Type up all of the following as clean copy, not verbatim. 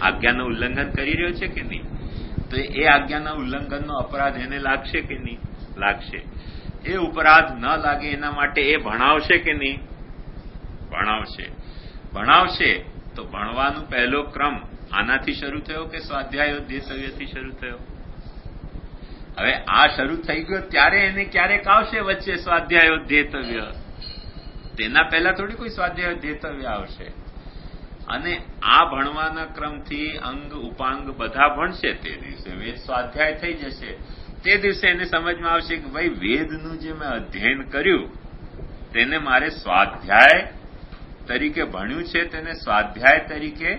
આજ્ઞાનું ઉલ્લંઘન કરી રહ્યો છે કે નહીં? તો એ આજ્ઞાના ઉલ્લંઘનનો અપરાધ એને લાગશે કે નહીં? લાગશે. એ અપરાધ ન લાગે એના માટે એ ભણાવશે કે નહીં? ભણાવશે. ભણાવશે તો ભણવાનો પહેલો ક્રમ આનાથી શરૂ થયો કે સ્વાધ્યાયોધ્યેતવ્યથી શરૂ થયો? હવે આ શરૂ થઈ ગયો ત્યારે એને ક્યારેક આવશે વચ્ચે સ્વાધ્યાયોધ્યેતવ્ય. તેના પહેલા થોડી કોઈ સ્વાધ્યાયોધ્યેતવ્ય આવશે. અને આ ભણવાના ક્રમથી અંગ ઉપાંગ બધા ભણશે. તે દિવસે વેદ સ્વાધ્યાય થઈ જશે. તે દિવસે એને સમજમાં આવશે કે ભાઈ વેદનું જે મેં અધ્યયન કર્યું તેને મારે સ્વાધ્યાય તરીકે ભણ્યું છે, તેને સ્વાધ્યાય તરીકે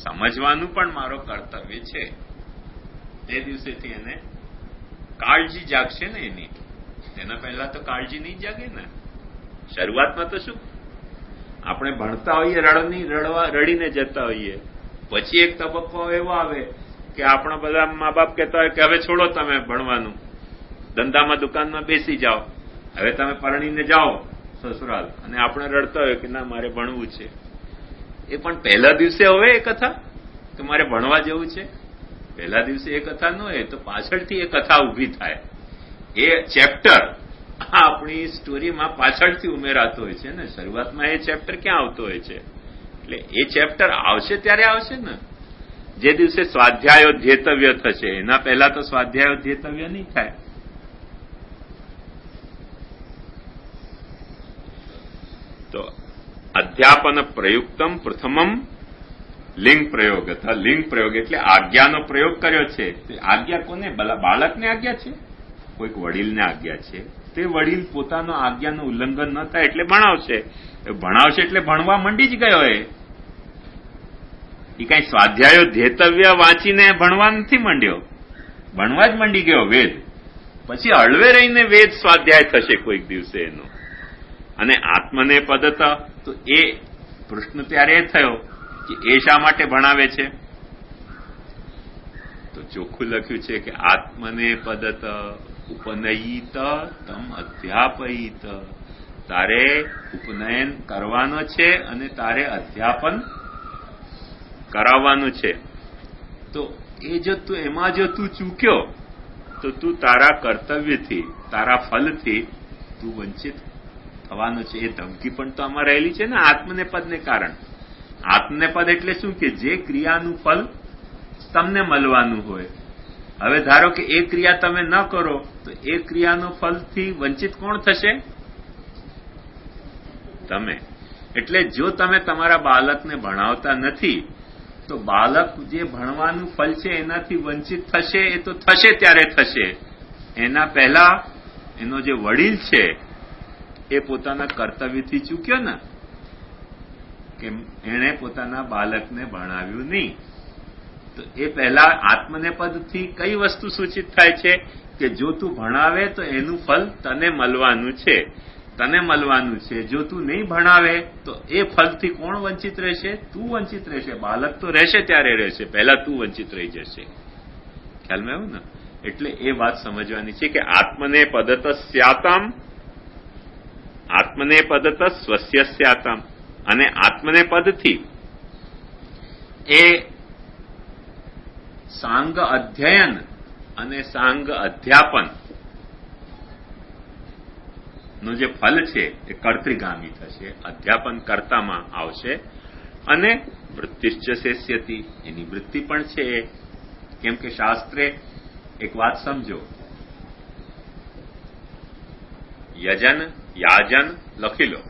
સમજવાનું પણ મારો કર્તવ્ય છે. તે દિવસેથી એને કાળજી જાગશે ને એની. તેના પહેલા તો કાળજી નહીં જાગે ને. શરૂઆતમાં તો શું આપણે ભણતા હોઈએ, રડીને જતા હોઈએ. પછી એક તબક્કો એવો આવે કે આપણા બધા મા બાપ કહેતા હોય કે હવે છોડો તમે ભણવાનું, ધંધામાં દુકાનમાં બેસી જાઓ, હવે તમે પરણીને જાઓ સસુરાલ. અને આપણે રડતા હોય કે ના મારે ભણવું છે. એ પણ પહેલા દિવસે હવે એ કથા કે મારે ભણવા જવું છે, પહેલા દિવસે એ કથા ન હોય તો પાછળથી એ કથા ઉભી થાય. એ ચેપ્ટર આપણી સ્ટોરીમાં પાછળથી ઉમેરાતો હોય છે ને. શરૂઆતમાં એ ચેપ્ટર ક્યાં આવતો હોય છે? એટલે એ ચેપ્ટર આવશે ત્યારે આવશે ને જે દિવસે સ્વાધ્યાયોધ્યેતવ્ય થશે. એના પહેલા તો સ્વાધ્યાયોધ્યેતવ્ય નહીં થાય. તો અધ્યાપન પ્રયુક્તમ પ્રથમમ લિંગ પ્રયોગ અથવા લિંગ પ્રયોગ એટલે આજ્ઞાનો પ્રયોગ કર્યો છે. આજ્ઞા કોને? બાળકને આજ્ઞા છે, કોઈક વડીલને આજ્ઞા છે. તે વડીલ પોતાનો આજ્ઞાનું ઉલ્લંઘન ન થાય એટલે ભણાવશે. ભણાવશે એટલે ભણવા મંડી જ ગયો. એ કઈ સ્વાધ્યાયો ધ્યેતવ્ય વાંચીને ભણવા નથી માંડ્યો, ભણવા જ મંડી ગયો વેદ. પછી હળવે રહીને વેદ સ્વાધ્યાય થશે કોઈક દિવસે એનો. અને આત્મને પદત, તો એ પ્રશ્ન ત્યારે એ થયો કે એ શા માટે ભણાવે છે? તો ચોખ્ખું લખ્યું છે કે આત્મને પદત ઉપનયિત તમ અધ્યાપયિત. તારે ઉપનયન કરવાનો છે અને તારે અધ્યાપન કરાવવાનું છે. તો એ જો તું એમાં જો તું ચૂક્યો તો તું તારા કર્તવ્યથી, તારા ફલથી તું વંચિત થવાનું છે. એ ધમકી પણ તો આમાં રહેલી છે ને આત્મનેપદને કારણ. આત્મનેપદ એટલે શું કે જે ક્રિયાનું ફલ તમને મળવાનું હોય. હવે ધારો કે એ ક્રિયા તમે ન કરો તો એ ક્રિયાનું ફલથી વંચિત કોણ થશે? તમે. એટલે જો તમે તમારા બાળકને ભણાવતા નથી તો બાળક જે ભણવાનું ફલ છે એનાથી વંચિત થશે. એ તો થશે ત્યારે થશે. એના પહેલા એનો જે વડીલ છે એ પોતાના કર્તવ્યથી ચૂક્યો ને કે એણે પોતાના બાળકને ભણાવ્યું નહીં. તો એ પહેલા આત્મનેપદથી કઈ વસ્તુ સૂચિત થાય છે કે જો તું ભણાવે તો એનું ફલ તને મળવાનું છે, તને મળવાનું છે. જો તું નહીં ભણાવે તો એ ફલથી કોણ વંચિત રહેશે? તું વંચિત રહેશે. બાળક તો રહેશે ત્યારે રહેશે, પહેલા તું વંચિત રહી જશે. ખ્યાલમાં આવ્યું ને? એટલે એ વાત સમજવાની છે કે આત્મને પદત સ્યાતામ, આત્મને પદત સ્વસ્ય સ્યાતામ. અને આત્મને પદથી એ સાંગ અધ્યયન અને સાંગ અધ્યાપન નું જે ફલ છે એ કર્તૃગામી થશે, અધ્યાપન કર્તામાં આવશે. અને વૃત્તિશ્ચ શેષ્યતિ, એની વૃત્તિ પણ છે. કેમ કે શાસ્ત્રે એક વાત સમજો, યજન યાજન લખી લો.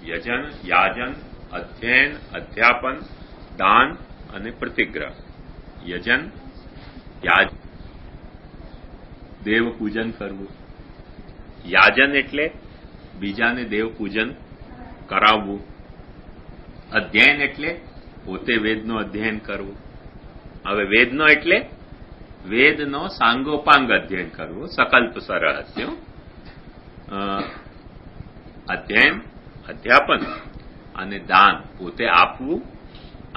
યજન યાજન અધ્યયન અધ્યાપન દાન અને પ્રતિગ્રહ. યજન યાજ દેવ પૂજન કરવું. યાજન એટલે બીજાને દેવ પૂજન કરાવવું. અધ્યયન એટલે પોતે વેદનો અધ્યયન કરવું. હવે વેદનો એટલે વેદનો સાંગોપાંગ અધ્યયન કરવું, સકલ્પ સરહસ્ય. અધ્યયન અધ્યાપન અને દાન પોતે આપવું.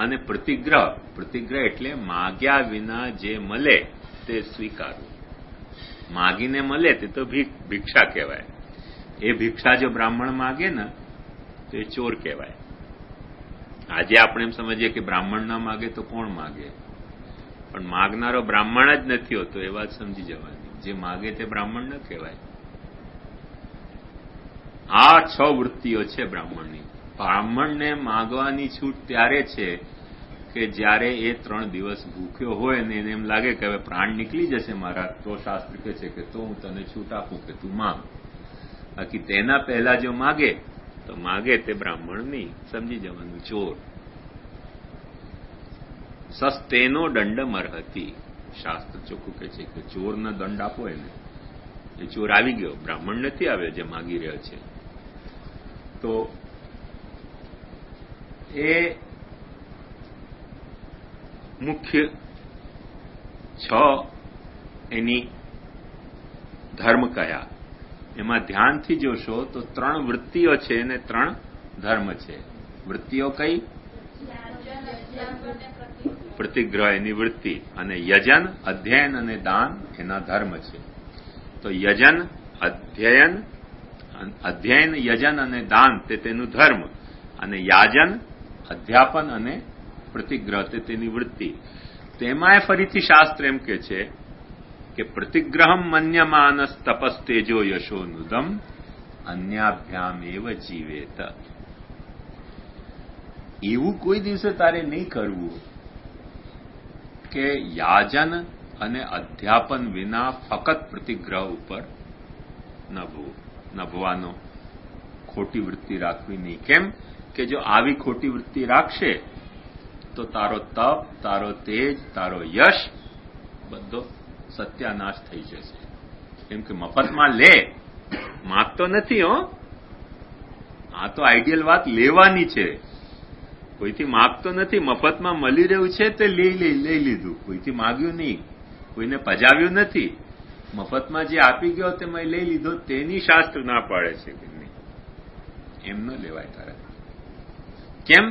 અને પ્રતિગ્રહ, પ્રતિગ્રહ એટલે માગ્યા વિના જે મળે તે સ્વીકારવું. માગીને મળે તે તો ભિક્ષા કહેવાય. એ ભિક્ષા જો બ્રાહ્મણ માગે ને તો એ ચોર કહેવાય. આજે આપણે એમ સમજીએ કે બ્રાહ્મણ ના માગે તો કોણ માગે, પણ માગનારો બ્રાહ્મણ જ નથી હોતો એ વાત સમજી જવાની. જે માગે તે બ્રાહ્મણ ન કહેવાય. આ 6 વૃત્તિઓ છે બ્રાહ્મણની. બ્રાહ્મણને માગવાની છૂટ ત્યારે છે કે જ્યારે એ 3 દિવસ ભૂખ્યો હોય ને એને એમ લાગે કે હવે પ્રાણ નીકળી જશે મારા, તો શાસ્ત્ર કહે છે કે તો હું તને છૂટ આપું કે તું માંગ. બાકી તેના પહેલા જો માગે તો માગે તે બ્રાહ્મણ નહીં, સમજી જવાનું. ચોર સસ્તેનો દંડ મરહતી, શાસ્ત્ર ચોખ્ખું કહે છે કે ચોરનો દંડ આપો એને. એ ચોર આવી ગયો, બ્રાહ્મણ નથી આવ્યો જે માગી રહ્યો છે. તો એ મુખ્ય 6 એની ધર્મ કયા. એમાં ધ્યાનથી જોશો તો 3 વૃત્તિઓ છે અને 3 ધર્મ છે. વૃત્તિઓ કઈ? પ્રતિગ્રહ એની વૃત્તિ, અને યજન, અધ્યયન અને દાન એના ધર્મ છે. તો યજન, અધ્યયન, યજન અને દાન તે તેનું ધર્મ, અને યાજન, અધ્યાપન અને પ્રતિગ્રહ તે તેની વૃત્તિ. તેમાંય ફરીથી શાસ્ત્ર એમ કે છે કે પ્રતિગ્રહમ મન્યમાનસ તપસ્તેજો યશોનુદમ અન્યાભ્યામ એવ જીવેત. એવું કોઈ દિવસે તારે નહીં કરવું કે યાજન અને અધ્યાપન વિના ફક્ત પ્રતિગ્રહ ઉપર નભવાનો, ખોટી વૃત્તિ રાખવી નહીં. કેમ કે જો આવી ખોટી વૃત્તિ રાખશે તો તારો તપ, તારો તેજ, તારો યશ બધો સત્યાનાશ થઈ જશે. કેમ કે મફતમાં લે, માગતો નથી. આ તો આઈડિયલ વાત લેવાની છે. કોઈથી માગતો નથી, મફતમાં મળી રહ્યું છે તે લઈ લીધું. કોઈથી માગ્યું નહીં, કોઈને પજાવ્યું નથી. મફતમાં જે આપી ગયો તે મેં લઈ લીધો, તેની શાસ્ત્ર ના પાડે છે કે નહીં, એમ ન લેવાય તારે. કેમ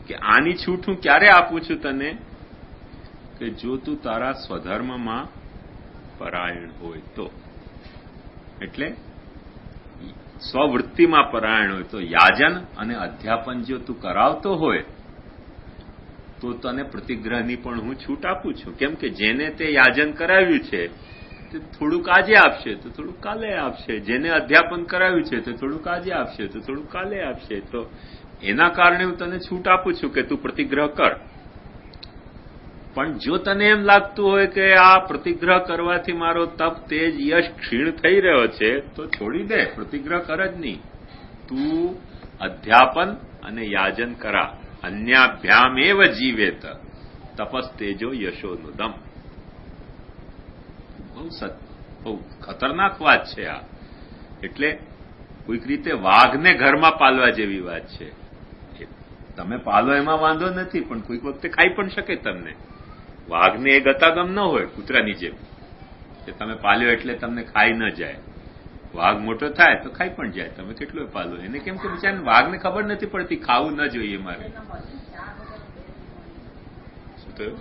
કે આની છૂટ હું ક્યારે આપું છું તને કે જો તું તારા સ્વધર્મમાં પરાયણ હોય તો. એટલે સ્વવૃત્તિમાં પરાયણ હોય તો યાજન અને અધ્યાપન જો તું કરાવતો હોય તો તને પ્રતિગ્રહની પણ હું છૂટ આપું છું. કેમ કે જેને તે યાજન કરાવ્યું છે તે થોડુંક આજે આપશે તો થોડુંક કાલે આપશે, જેને અધ્યાપન કરાવ્યું છે તો થોડુંક આજે આપશે તો થોડુંક કાલે આપશે. તો એના કારણે હું તને છૂટ આપું છું કે તું પ્રતિગ્રહ કર. પણ જો તને એમ લાગતું હોય કે આ પ્રતિગ્રહ કરવાથી મારો તપ, તેજ, યશ ક્ષીણ થઈ રહ્યો છે તો છોડી દે, પ્રતિગ્રહ કર જ નહીં. તું અધ્યાપન અને યાજન કરા. અન્યાભ્યામ એવ જીવેત તપસ તેજો યશોનુદમ. બહુ ખતરનાક વાત છે આ. એટલે કોઈક રીતે વાઘને ઘરમાં પાલવા જેવી વાત છે. તમે પાલો એમાં વાંધો નથી, પણ કોઈક વખતે ખાઈ પણ શકે તમને. વાઘને એ ગતાગમ ન હોય કૂતરાની જેમ કે તમે પાલ્યો એટલે તમને ખાઈ ન જાય. વાઘ મોટો થાય તો ખાઈ પણ જાય, તમે કેટલો પાલો એને. કેમ કે બિચારાને વાઘને ખબર નથી પડતી ખાવું ન જોઈએ મારે. શું થયું?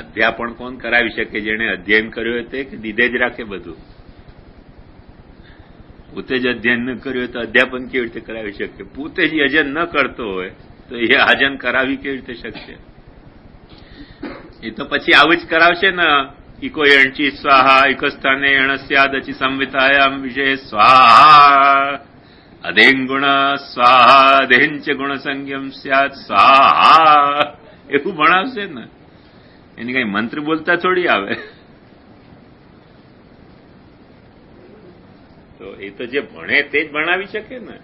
અધ્યાપન કોણ કરાવી શકે? જેને અધ્યયન કર્યું હોય તે કે દીધે જ રાખે બધું. પોતે જ અધ્યયન ન કર્યું હોય તો અધ્યાપન કેવી રીતે કરાવી શકે? પોતે જ યજન ન કરતો હોય તો એ આજન કરાવી કેવી રીતે શકશે? એ તો પછી આવું જ કરાવશે ને. ઇકો એણચી સ્વાહા ઇકો સ્થાને એણસ્યાદચી સંવિતાયામ વિશે સ્વાહા અધેન ગુણ સ્વાહા અધેંચ ગુણ સંયમ સ્યાત સ્વાહા એવું ભણાવશે ને. એની કઈ મંત્ર બોલતા થોડી આવે. તો એ તો જે ભણે તે જ ભણાવી શકે ને.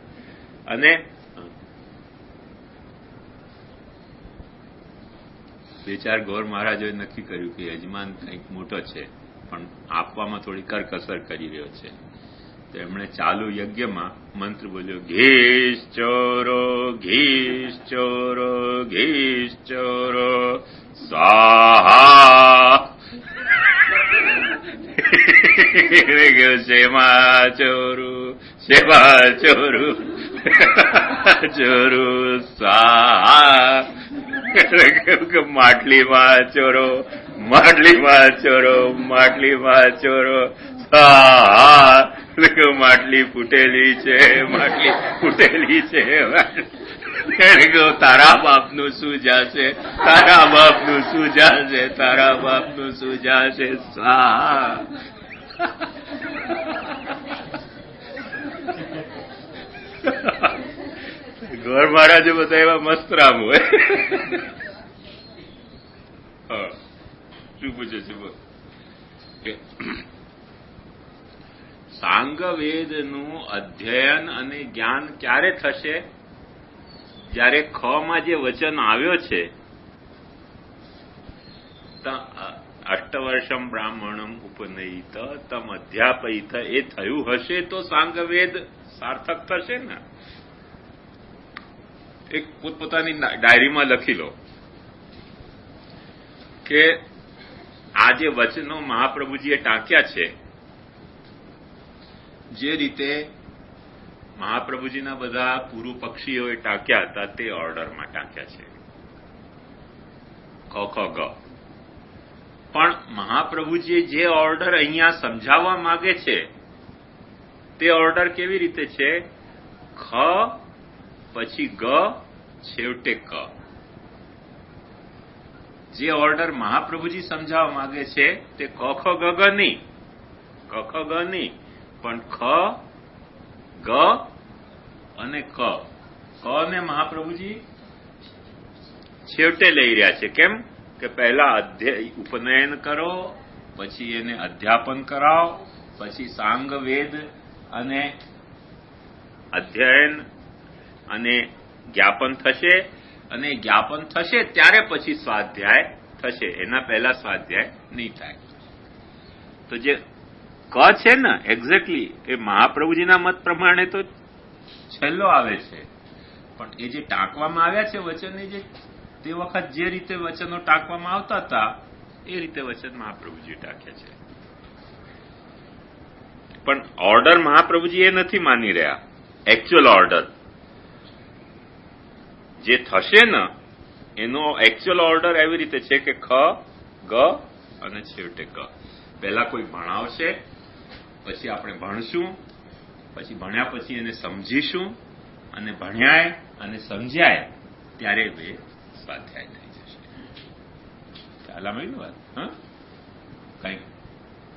અને બે ચાર ગૌર મહારાજોએ નક્કી કર્યું કે યજમાન કંઈક મોટો છે પણ આપવામાં થોડી કરકસર કરી રહ્યો છે. તો એમણે ચાલુ યજ્ઞમાં મંત્ર બોલ્યો, ઘીશ ચોરો ઘીશ ચોરો ઘીશ ચોરો સ્વાહા. શેમા ચોરું શેમા ચોરું ચોરું સ્વાહા. કે માટલીમાં ચોરો માટલીમાં ચોરો માટલીમાં ચોરો સ્વાહા. માટલી ફૂટેલી છે, માટલી ફૂટેલી છે. એને કહું તારા બાપનું શું જાશે, તારા બાપનું શું જાશે, તારા બાપનું શું જાશે. ઘર મારા જે બધા એવા મસ્તરામ હોય. શું પૂછે છે? સાંગવેદનું અધ્યયન અને જ્ઞાન ક્યારે થશે? જ્યારે ખ માં જે વચન આવ્યો છે અષ્ટવર્ષમ બ્રાહ્મણમ ઉપનયિત તમ અધ્યાપયિત, એ થયું હશે તો સાંગવેદ સાર્થક થશે ને. એક પોતપોતાની ડાયરીમાં લખી લો કે આ જે વચનો મહાપ્રભુજીએ ટાંક્યા છે, જે રીતે મહાપ્રભુજીના બધા પૂર્વ પક્ષીઓએ ટાંક્યા હતા તે ઓર્ડરમાં ટાંક્યા છે, ખ ખ ગ. પણ મહાપ્રભુજીએ જે ઓર્ડર અહીંયા સમજાવવા માંગે છે તે ઓર્ડર કેવી રીતે છે? ખ પછી ગ છેવટે ક. જે ઓર્ડર મહાપ્રભુજી સમજાવવા માંગે છે તે ક ખ ગ ગ નહીં, ક ખ ગ નહીં, પણ ખ ગ અને ક. ક ને મહાપ્રભુજી છેવટે લઈ રહ્યા છે. કેમ કે પહેલા ઉપનયન કરો, પછી એને અધ્યાપન કરાવો, પછી સાંગવેદ અને અધ્યયન અને જ્ઞાપન થશે, અને જ્ઞાપન થશે ત્યારે પછી સ્વાધ્યાય થશે. એના પહેલા સ્વાધ્યાય નહીં થાય. તો જે ક છે ને એક્ઝેક્ટલી એ મહાપ્રભુજીના મત પ્રમાણે તો છેલ્લો આવે છે, પણ એ જે ટાંકવામાં આવ્યા છે વચન, જે તે વખત જે રીતે વચનો ટાંકવામાં આવતા હતા એ રીતે વચન મહાપ્રભુજી ટાંક્યા છે. પણ ઓર્ડર મહાપ્રભુજી એ નથી માની રહ્યા. એકચ્યુઅલ ઓર્ડર જે થશે ને એનો એકચ્યુઅલ ઓર્ડર એવી રીતે છે કે ખ ગ અને છેવટે ક. પહેલા કોઈ ભણાવશે, પછી આપણે ભણશું, પછી ભણ્યા પછી એને સમજીશું, અને ભણ્યાય અને સમજ્યાય ત્યારે બે સ્વાધ્યાય થઈ જશે. ખ્યાલ આવી વાત? હા, કઈ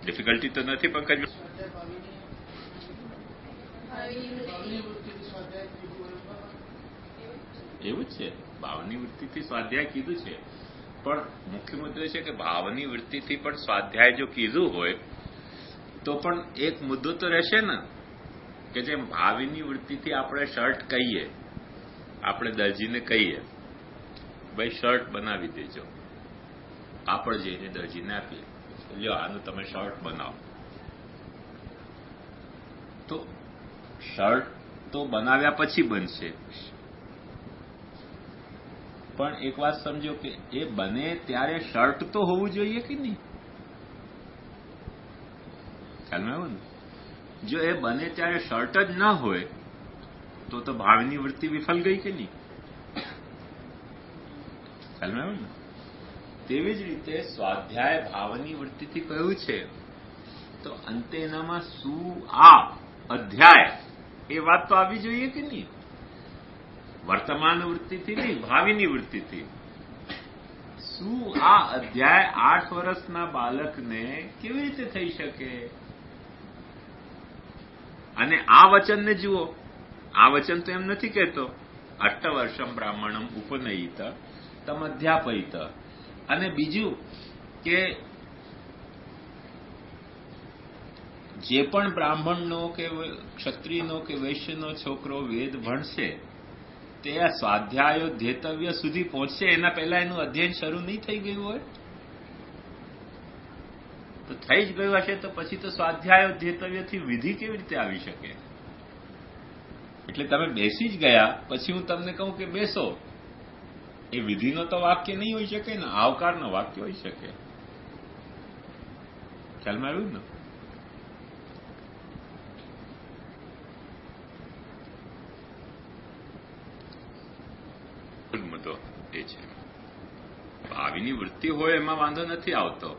ડિફિકલ્ટી તો નથી પંકજ? એવું જ છે, ભાવની વૃત્તિથી સ્વાધ્યાય કીધું છે. પણ મુખ્ય મુદ્દો છે કે ભાવની વૃત્તિથી પણ સ્વાધ્યાય જો કીધું હોય તો પણ એક મુદ્દો તો રહેશે ને કે જેમ ભાવીની વૃત્તિથી આપણે શર્ટ કહીએ, આપણે દરજીને કહીએ ભાઈ શર્ટ બનાવી દેજો, કાપડ જઈને દરજીને આપીએ, લ્યો આનું તમે શર્ટ બનાવો. તો શર્ટ તો બનાવ્યા પછી બનશે, પણ એક વાત સમજો કે એ બને ત્યારે શર્ટ તો હોવું જોઈએ કે નહીં? ખ્યાલમાં આવ્યું ને? જો એ બને ત્યારે શર્ટ જ ન હોય તો ભાવની વૃત્તિ વિફલ ગઈ કે નહીં? ખ્યાલમાં આવ્યું ને? તેવી જ રીતે સ્વાધ્યાય ભાવની વૃત્તિથી કહ્યું છે તો અંતે એનામાં શું આ અધ્યાય એ વાત તો આવી જોઈએ કે નહીં? વર્તમાન વૃત્તિથી નહીં, ભાવિની વૃત્તિથી. શું આ અધ્યાય 8 વર્ષના બાળકને કેવી રીતે થઈ શકે? અને આ વચનને જુઓ, આ વચન તો એમ નથી કહેતો અષ્ટવર્ષમ બ્રાહ્મણમ ઉપનયિત તમ અધ્યાપયિત. અને બીજું કે જે પણ બ્રાહ્મણનો કે ક્ષત્રિયનો કે વૈશ્યનો છોકરો વેદ ભણશે તે આ સ્વાધ્યાયો ધેતવ્ય સુધી પહોંચશે એના પહેલા એનું અધ્યયન શરૂ નહીં થઈ ગયું હોય? તો થઈ જ ગયું હશે તો પછી તો સ્વાધ્યાયો ધેતવ્યથી વિધિ કેવી રીતે આવી શકે? એટલે તમે બેસી જ ગયા પછી હું તમને કહું કે બેસો, એ વિધિનો તો વાક્ય નહીં હોઈ શકે ને, આવકારનો વાક્ય હોઈ શકે. ખ્યાલમાં આવ્યું ને? મુદ્દો એ છે ભાવિની વૃત્તિ હોય એમાં વાંધો નથી આવતો,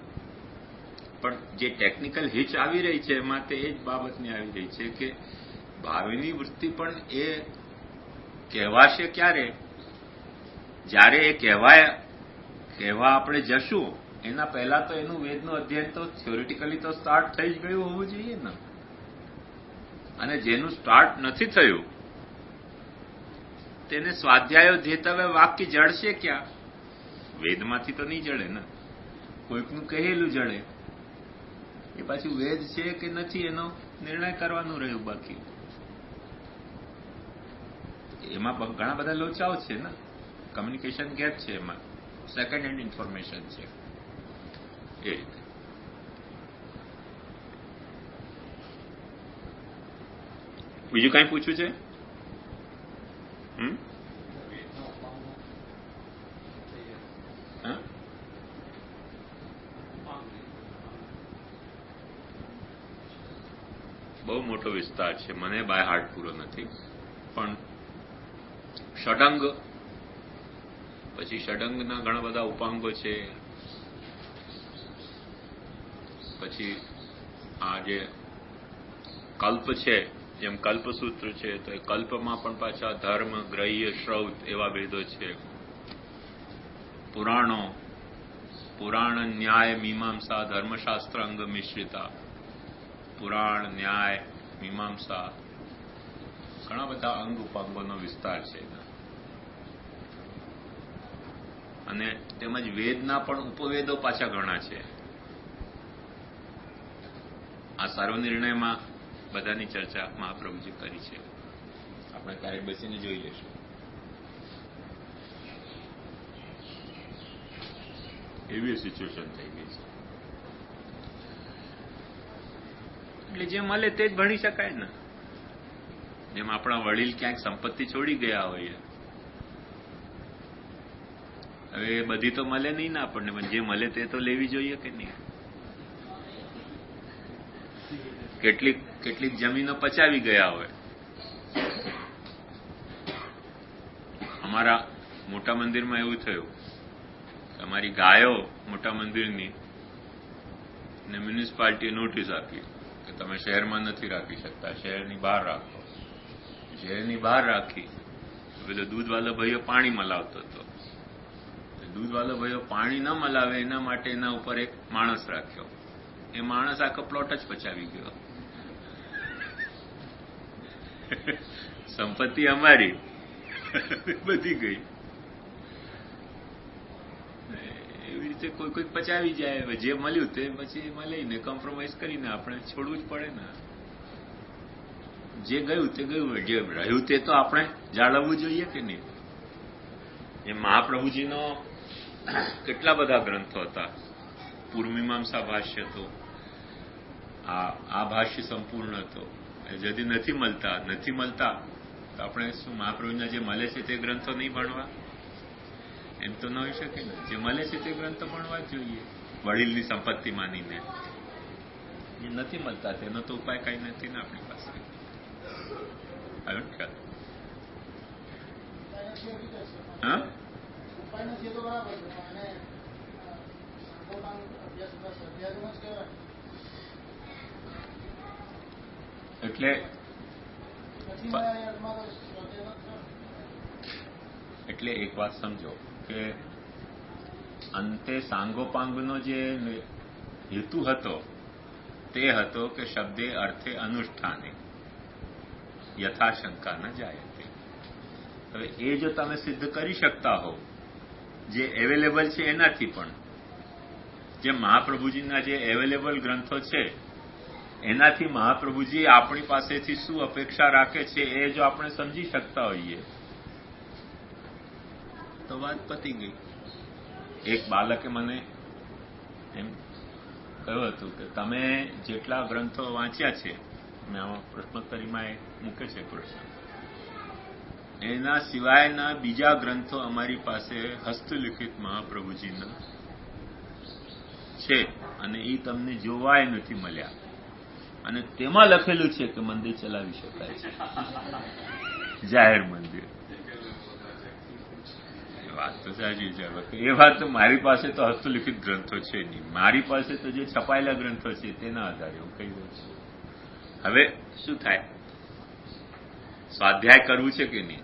પણ જે ટેકનિકલ હિચ આવી રહી છે એમાં તે એ જ બાબતની આવી રહી છે કે ભાવિની વૃત્તિ પણ એ કહેવાશે ક્યારે, જ્યારે એ કહેવા આપણે જશું એના પહેલા તો એનું વેદનું અધ્યયન તો થિયોરિટિકલી તો સ્ટાર્ટ થઈ જ ગયું હોવું જોઈએ ને. અને જેનું સ્ટાર્ટ નથી થયું તેને સ્વાધ્યાયો ધેતવે વાક્ય જડશે ક્યાં? વેદમાંથી તો નહીં જડે ને, કોઈકનું કહેલું જડે. એ પાછું વેદ છે કે નથી એનો નિર્ણય કરવાનું રહ્યું બાકી. એમાં ઘણા બધા લોચાઓ છે ને, કમ્યુનિકેશન ગેપ છે એમાં, સેકન્ડ હેન્ડ ઇન્ફોર્મેશન છે એ રીતે. બીજું કઈ પૂછવું છે? બહુ મોટો વિસ્તાર છે, મને બાય હાર્ટ પૂરો નથી, પણ ષડંગ, પછી ષડંગના ઘણા બધા ઉપાંગો છે, પછી આ જે કલ્પ છે, જેમ કલ્પસૂત્ર છે, તો એ કલ્પમાં પણ પાછા ધર્મ, ગ્રહ્ય, શ્રૌત એવા ભેદો છે. પુરાણ, ન્યાય, મીમાંસા, ધર્મશાસ્ત્ર અંગ મિશ્રિતા. પુરાણ, ન્યાય, મીમાંસા, ઘણા બધા અંગ ઉપાંગોનો વિસ્તાર છે. અને તેમજ વેદના પણ ઉપવેદો પાછા ઘણા છે. આ સર્વનિર્ણયમાં બધાની ચર્ચા મહાપ્રભુજી કરી છે, આપણે ક્યારેક બેસીને જોઈ લેશું. એવી સિચ્યુએશન થઈ ગઈ છે. એટલે જે મળે તે જ ભણી શકાય ને. જેમ આપણા વડીલ ક્યાંક સંપત્તિ છોડી ગયા હોય, હવે બધી તો મળે નહીં ને આપણને, પણ જે મળે તે તો લેવી જોઈએ કે નહીં. કેટલીક જમીનો પચાવી ગયા હોય. અમારા મોટા મંદિરમાં એવું થયું, અમારી ગાયો મોટા મંદિરની ને મ્યુનિસિપાલિટીએ નોટિસ આપી કે તમે શહેરમાં નથી રાખી શકતા, શહેરની બહાર રાખો. શહેરની બહાર રાખી, પેલો દૂધવાળો ભાઈઓ પાણી મલાવતો હતો. દૂધવાળો ભાઈઓ પાણી ન મલાવે એના માટે એના ઉપર એક માણસ રાખ્યો. એ માણસ આખો પ્લોટ જ પચાવી ગયો. સંપત્તિ અમારી બધી ગઈ. એવી રીતે કોઈ પચાવી જાય. જે મળ્યું તે પછી એમાં લઈને કોમ્પ્રોમાઇઝ કરીને આપણે છોડવું જ પડે ને. જે ગયું તે ગયું, જે રહ્યું તે તો આપણે જાળવવું જોઈએ કે નહીં. એ મહાપ્રભુજીનો કેટલા બધા ગ્રંથો હતા. પૂર્વમીમાંસા ભાષ્ય હતો, આ ભાષ્ય સંપૂર્ણ હતો. যদি નથી મળતા તો આપણે શું મહાપ્રભુના જે મળે છે તે ગ્રંથો નહીં ભણવા? એમ તો ન હોઈ શકે ને. જે મળે છે તે ગ્રંથો ભણવા જ જોઈએ, વડીલની સંપત્તિ માનીને. જે નથી મળતા તેનો તો ઉપાય કઈ નથી ને આપણી પાસે. આવ્યો ખ્યાલ? હા, એટલે એક વાત સમજો કે અંતે સાંગોપાંગનો જે હેતુ હતો તે હતો કે શબ્દે અર્થે અનુષ્ઠાને યથાશંકા ન જાય. હવે એ જો તમે સિદ્ધ કરી શકતા હો જે એવેલેબલ છે એનાથી, પણ જે મહાપ્રભુજીના જે એવેલેબલ ગ્રંથો છે એનાથી મહાપ્રભુજી આપણી પાસેથી શું અપેક્ષા રાખે છે એ જો આપણે સમજી શકતા હોઈએ તો વાત પતી ગઈ. એક બાળકે મને એમ કહ્યું હતું કે તમે જેટલા ગ્રંથો વાંચ્યા છે, મેં આમાં પ્રશ્નોત્તરીમાં મૂકે છે પ્રશ્ન, એના સિવાયના બીજા ગ્રંથો અમારી પાસે હસ્તલિખિત મહાપ્રભુજીના છે અને એ તમને જોવાય નથી મળ્યા. અને તેમાં લખેલું છે કે મંદિર ચલાવી શકાય છે, જાહેર મંદિર. વાત તો સાચી છે. એ વાત તો મારી પાસે તો હસ્તલિખિત ગ્રંથો છે નહીં. મારી પાસે તો જે છપાયેલા ગ્રંથો છે તેના આધારે હું કહી દઉં છું. હવે શું થાય? સ્વાધ્યાય કરવું છે કે નહીં?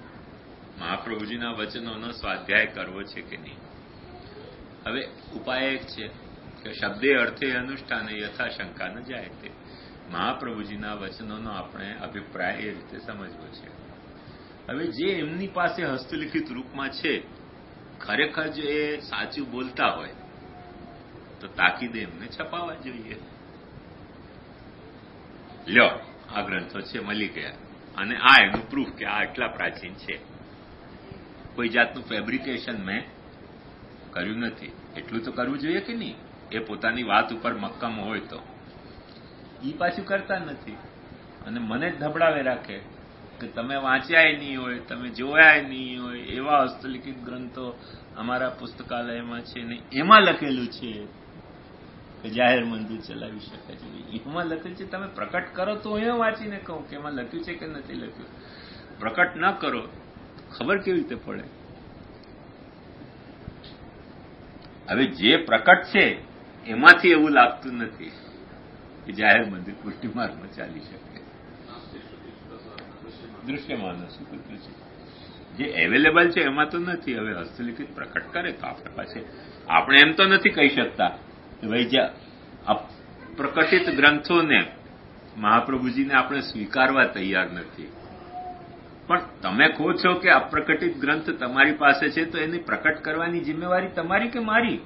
મહાપ્રભુજીના વચનોનો સ્વાધ્યાય કરવો છે કે નહીં? હવે ઉપાય એક છે કે શબ્દે અર્થે અનુષ્ઠાને યથા શંકા ન જાય. તે મહાપ્રભુજીના વચનોનો આપણે અભિપ્રાય એ રીતે સમજવો છે. હવે જે એમની પાસે હસ્તલિખિત રૂપમાં છે, ખરેખર જો એ સાચું બોલતા હોય તો તાકીદે એમને છપાવવા જોઈએ. લ્યો, આ ગ્રંથો છે, મળી ગયા, અને આ એનું પ્રૂફ કે આ એટલા પ્રાચીન છે. કોઈ જાતનું ફેબ્રિકેશન મેં કર્યું નથી. એટલું તો કરવું જોઈએ કે નહીં? એ પોતાની વાત ઉપર મક્કમ હોય તો. ઈ પાછું કરતા નથી અને મને જ ધબડાવે રાખે કે તમે વાંચ્યાય નહીં હોય, તમે જોયા નહીં હોય. એવા હસ્તલિખિત ગ્રંથો અમારા પુસ્તકાલયમાં છે ને એમાં લખેલું છે કે જાહેર મંદિર ચલાવી શકે છે. એમાં લખેલું છે, તમે પ્રકટ કરો તો હું વાંચીને કહું કે એમાં લખ્યું છે કે નથી લખ્યું. પ્રકટ ન કરો, ખબર કેવી રીતે પડે? હવે જે પ્રકટ છે એમાંથી એવું લાગતું નથી કે જાહેર મંદિર પુષ્ટિ માર્ગમાં ચાલી શકે. દૃશ્યમાન શું કીધું છે? જે અવેલેબલ છે એમાં તો નથી. હવે હસ્તલિખિત પ્રકટ કરે તો આપણે પાસે, આપણે એમ તો નથી કહી શકતા કે ભાઈ જે અપ્રકટિત ગ્રંથોને મહાપ્રભુજીને આપણે સ્વીકારવા તૈયાર નથી. પણ તમે કહો છો કે અપ્રકટિત ગ્રંથ તમારી પાસે છે તો એની પ્રકટ કરવાની જિમ્મેવારી તમારી કે મારી?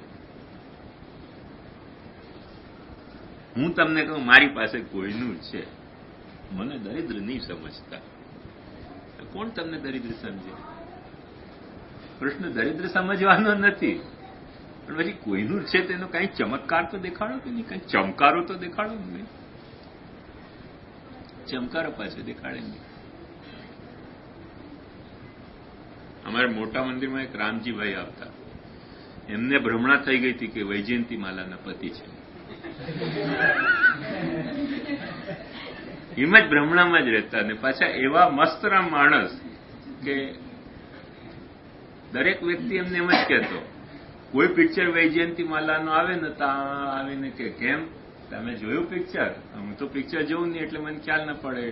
હું તમને કહું, મારી પાસે કોઈનું છે, મને દરિદ્ર નહીં સમજતા. કોણ તમને દરિદ્ર સમજે? પ્રશ્ન દરિદ્ર સમજવાનો નથી, પણ પછી કોઈનું છે તેનો કઈ ચમત્કાર તો દેખાડો કે નહીં? કઈ ચમકારો તો દેખાડો નહીં. ચમકારો પાછો દેખાડે નહીં. અમારે મોટા મંદિરમાં એક રામજીભાઈ આવતા, એમને ભ્રમણા થઈ ગઈ હતી કે વૈજયંતી માલાના પતિ છે. એમ જ ભ્રમણામાં જ રહેતા, ને પાછા એવા મસ્તરામ માણસ કે દરેક વ્યક્તિ એમને એમ જ કહેતો, કોઈ પિક્ચર વૈજયંતી માલાનો આવે ને ત્યાં આવીને કે કેમ તમે જોયું પિક્ચર? હું તો પિક્ચર જોઉં નહીં એટલે મને ખ્યાલ ન પડે.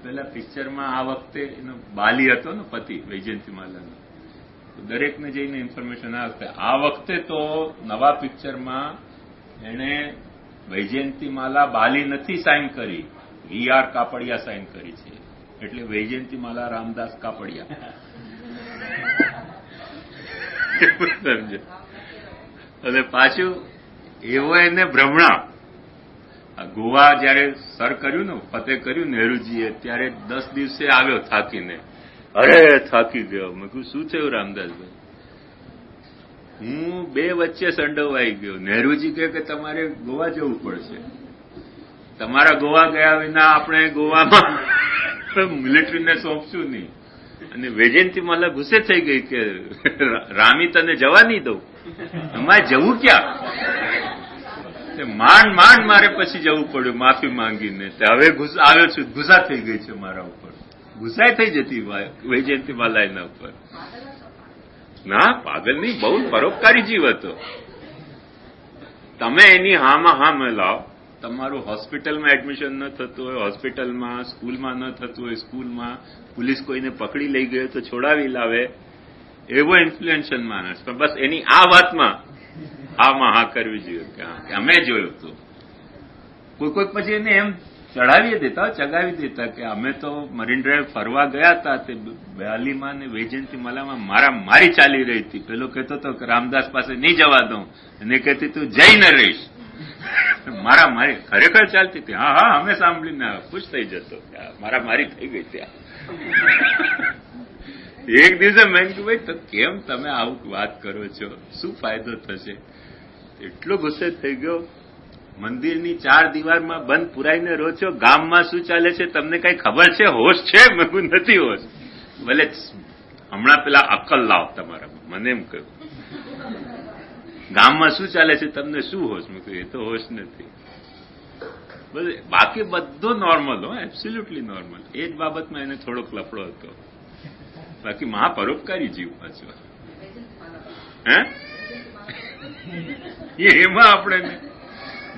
પેલા પિક્ચરમાં આ વખતે એનો બાલી હતો ને પતિ વૈજયંતી માલાનો, દરેકને જઈને ઇન્ફોર્મેશન આવશે. આ વખતે તો નવા પિક્ચરમાં એને વૈજયંતી માલા બાલી નથી સાઇન કરી, VR કાપડિયા સાઇન કરી છે. એટલે વૈજયંતી માલા રામદાસ કાપડિયા. સમજો? અને પાછું એવો એને ભ્રમણા. ગોવા જયારે સર કર્યું ને, ફતેહ કર્યું નહેરુજીએ, ત્યારે 10 દિવસે આવ્યો થાકીને. અરે થાકી ગયો. મેં કહ્યું શું થયું રામદાસભાઈ? હું 2 વચ્ચે સંડોવાઈ ગયો. નહેરુજી કહે કે તમારે ગોવા જવું પડશે. તમારા ગોવા ગયા વિના આપણે ગોવામાં મિલિટરીને સોંપશું નહીં. અને વૈજયંતી માલા ગુસ્સે થઈ ગઈ કે રામી તને જવા નહીં દઉં. અમારે જવું ક્યાં? માંડ માંડ મારે પછી જવું પડ્યું માફી માંગીને. હવે આવ્યો છું, ગુસ્સા થઈ ગઈ છે મારા ઉપર. ગુસ્સાય થઈ જતી વૈજયંતી માલા એના ઉપર. ના, પાગલ નહીં, બહુ પરોપકારી જીવ હતો. તમે એની હામાં હા મેલાવ. તમારું હોસ્પિટલમાં એડમિશન ન થતું હોય, હોસ્પિટલમાં, સ્કૂલમાં ન થતું હોય, સ્કૂલમાં પોલીસ કોઈને પકડી લઈ ગયો તો છોડાવી લાવે, એવો ઇન્ફ્લુએન્શિયલ માણસ. પણ બસ એની આ વાતમાં હામાં હા કરવી જોઈએ કે અમે જોયું હતું. કોઈ પછી એને એમ ચડાવી દેતા, ચગાવી દેતા કે અમે તો મરીન ડ્રાઈવ ફરવા ગયા હતા, તે બાલીમાં ને વૈજયંતી માલામાં મારી ચાલી રહી હતી. પેલો કહેતો હતો કે રામદાસ પાસે નહીં જવા દઉં, અને કહેતી તું જઈને રહીશ. મારી ખરેખર ચાલતી હતી. હા હા, અમે સાંભળીને ખુશ થઈ જતો, મારી થઈ ગઈ ત્યાં. એક દિવસે મેં કહ્યું ભાઈ તો કેમ તમે આવું વાત કરો છો, શું ફાયદો થશે? એટલો ગુસ્સે થઈ ગયો. મંદિરની 4 દિવારમાં બંધ પુરાઈને રહો છો, ગામમાં શું ચાલે છે તમને કઈ ખબર છે? હોશ છે? મેં નથી હોશ. ભલે હમણાં પેલા અક્કલ લાવ તમારામાં. મને એમ કહ્યું ગામમાં શું ચાલે છે તમને શું હોશ? મેં કહ્યું એ તો હોશ નથી. બાકી બધું નોર્મલ હો, એબ્સોલ્યુટલી નોર્મલ. એ જ બાબતમાં એને થોડોક લફડો હતો. બાકી મહાપરોપકારી જીવ પાછો. હે એમાં આપણે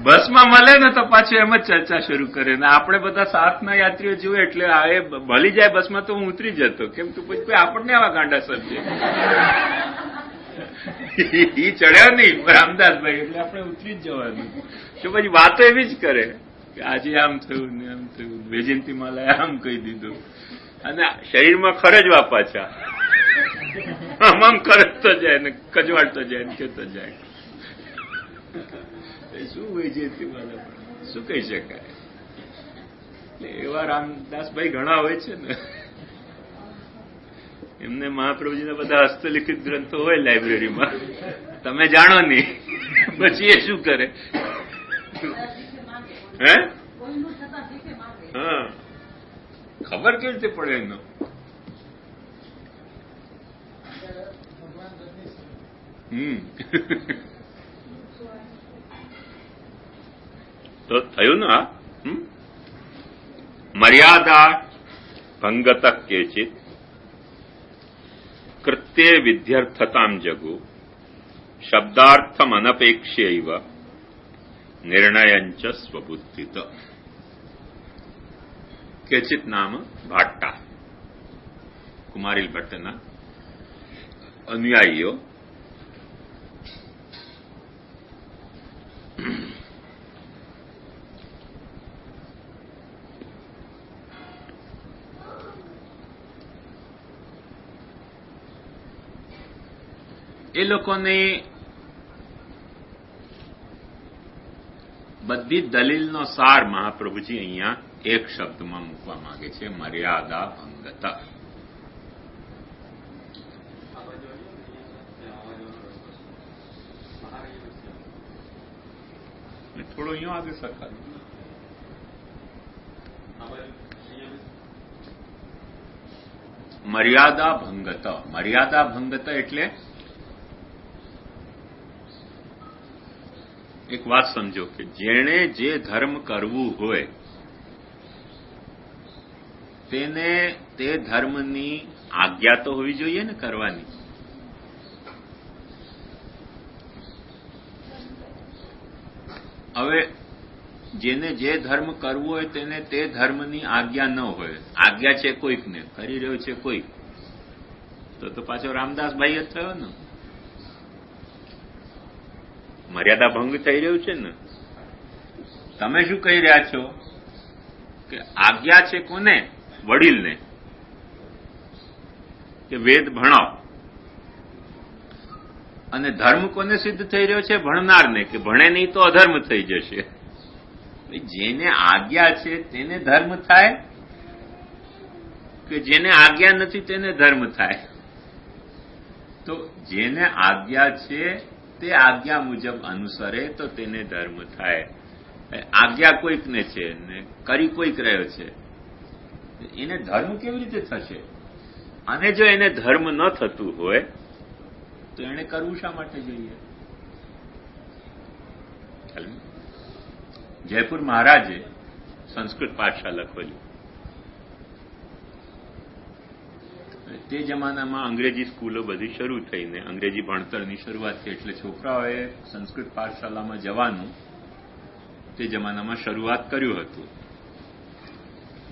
બસમાં મળે ને તો પાછું એમ જ ચર્ચા શરૂ કરે ને આપણે બધા સાથના યાત્રીઓ જોઈએ એટલે એ ભલી જાય બસમાં તો હું ઉતરી જતો કેમ કે પછી આપણને આવા ગાંડા સમજે ઈ ચડ્યા નહીં રામદાસભાઈ એટલે આપણે ઉતરી જ જવાનું તો પછી વાતો એવી જ કરે કે આજે આમ થયું ને આમ થયું વૈજયંતી માલાએ આમ કહી દીધું અને શરીરમાં ખરજવા પાછા આમ ખરજતો જાય ને કજવાડતો જાય ને કહેતો જાય શું વૈજયંતી માલા શું કહી શકાય એટલે એવા રામદાસભાઈ ઘણા હોય છે ને એમને મહાપ્રભુજીના બધા હસ્તલિખિત ગ્રંથો હોય લાઇબ્રેરીમાં તમે જાણો નહીં પછી એ શું કરે હે હા ખબર કેવી રીતે પડે એનો તો થયું ને મર્યાદા ભંગત કેચિત કૃત્યે વિધ્યર્થતામ જગુ શબ્દાર્થમ અનપેક્ષ્યૈવ નિર્ણયંચ સ્વબુદ્ધિત કેચિત નામ ભાટ્ટા કુમારીલ ભટ્ટના અનુયાયીઓ એ લોકોની બધી દલીલનો સાર મહાપ્રભુજી અહીંયા એક શબ્દમાં મૂકવા માંગે છે મર્યાદા ભંગતા થોડો અહીંયા આગળ સરકાર મર્યાદા ભંગતા એટલે એક વાત સમજો કે જેણે જે ધર્મ કરવું હોય તેને તે ધર્મની આજ્ઞા તો હોવી જોઈએ ને કરવાની. હવે જેને જે ધર્મ કરવું હોય તેને તે ધર્મની આજ્ઞા ન હોય, આજ્ઞા છે કોઈકને, કરી રહ્યો છે કોઈક, તો પાછો રામદાસભાઈ જ થયો ને. મર્યાદા ભંગ થઈ રહ્યું છે ને. તમે શું કહી રહ્યા છો કે આજ્ઞા છે કોને? વડીલને કે વેદ ભણાવ, અને ધર્મ કોને સિદ્ધ થઈ રહ્યો છે? ભણનારને, કે ભણે નહીં તો અધર્મ થઈ જશે. જેને આજ્ઞા છે તેને ધર્મ થાય કે જેને આજ્ઞા નથી તેને ધર્મ થાય? તો જેને આજ્ઞા છે તે આજ્ઞા મુજબ અનુસરે તો તેને ધર્મ થાય. આજ્ઞા કોઈકને છે ને કરી કોઈક રહ્યો છે, એને ધર્મ કેવી રીતે થશે? અને જો એને ધર્મ ન થતું હોય તો એને કરવું શા માટે જોઈએ? જયપુર મહારાજે સંસ્કૃત પાઠશાલા ખોલી. તે જમાનામાં અંગ્રેજી સ્કૂલો બધી શરૂ થઈને અંગ્રેજી ભણતરની શરૂઆત થઈ, એટલે છોકરાઓએ સંસ્કૃત પાઠશાલામાં જવાનું તે જમાનામાં શરૂઆત કર્યું હતું.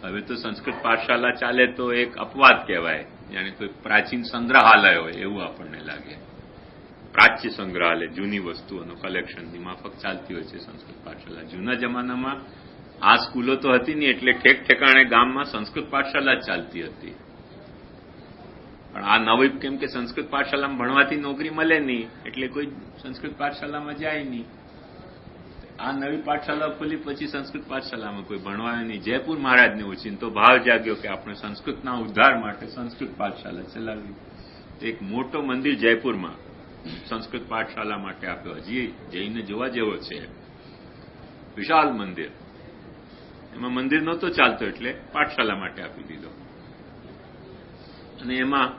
હવે તો સંસ્કૃત પાઠશાલા ચાલે તો એક અપવાદ કહેવાય, જાણે કોઈ પ્રાચીન સંગ્રહાલય હોય એવું આપણને લાગે. પ્રાચ્ય સંગ્રહાલય, જૂની વસ્તુઓનું કલેક્શનની માફક ચાલતી હોય છે સંસ્કૃત પાઠશાલા. જૂના જમાનામાં આ સ્કૂલો તો હતી નહીં, એટલે ઠેક ઠેકાણે ગામમાં સંસ્કૃત પાઠશાલા જ ચાલતી હતી. પણ આ નવી, કેમ કે સંસ્કૃત પાઠશાલામાં ભણવાથી નોકરી મળે નહીં એટલે કોઈ સંસ્કૃત પાઠશાલામાં જાય નહીં. આ નવી પાઠશાલા ખોલી પછી સંસ્કૃત પાઠશાલામાં કોઈ ભણવાય નહીં. જયપુર મહારાજને ઓચિંતો ભાવ જાગ્યો કે આપણે સંસ્કૃતના ઉદ્ધાર માટે સંસ્કૃત પાઠશાલા ચલાવી. એક મોટો મંદિર જયપુરમાં સંસ્કૃત પાઠશાલા માટે આપ્યો. હજી જઈને જોવા જેવો છે, વિશાળ મંદિર. એમાં મંદિર નહોતો ચાલતો એટલે પાઠશાલા માટે આપી દીધો. અને એમાં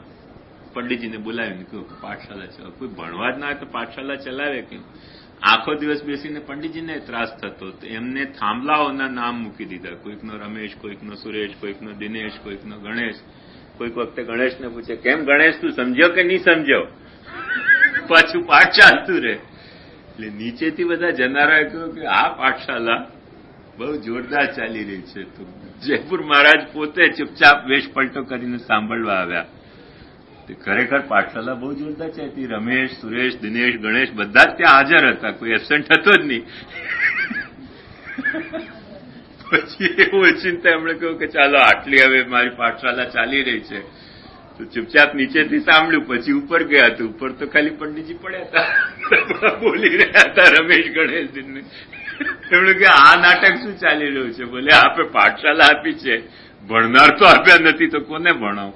પંડિતજીને બોલાવીને કહ્યું કે પાઠશાલા ચલાવો. કોઈ ભણવા જ ના હોય તો પાઠશાલા ચલાવે કેમ? આખો દિવસ બેસીને પંડિતજીને ત્રાસ થતો, તો એમને થાંભલાઓના નામ મૂકી દીધા. કોઈકનો રમેશ, કોઈકનો સુરેશ, કોઈકનો દિનેશ, કોઈકનો ગણેશ. કોઈક વખતે ગણેશને પૂછે, કેમ ગણેશ તું સમજ્યો કે નહીં સમજ્યો? પાછું પાઠ ચાલતું રહે. એટલે નીચેથી બધા જનારાએ કહ્યું કે આ પાઠશાલા બહુ જોરદાર ચાલી રહી છે. તો જયપુર મહારાજ પોતે ચૂપચાપ વેશ પલટો કરીને સાંભળવા આવ્યા. ખરેખર પાઠશાલા બહુ જોરદાર ચાલતી. રમેશ, સુરેશ, દિનેશ, ગણેશ બધા જ ત્યાં હાજર હતા. કોઈ એબસેન્ટ હતો જ નહીં. પછી એવું ચિંતા એમણે કહ્યું કે ચાલો આટલી હવે મારી પાઠશાલા ચાલી રહી છે તો ચૂપચાપ નીચેથી સાંભળ્યું. પછી ઉપર ગયા તો ઉપર તો ખાલી પંડિતજી પડ્યા હતા, બોલી રહ્યા હતા રમેશ, ગણેશ, દિનેશ. એમણે કે આ નાટક શું ચાલી રહ્યું છે? બોલે આપે પાઠશાલા આપી છે, ભણનાર તો આપ્યા નથી તો કોને ભણાવ?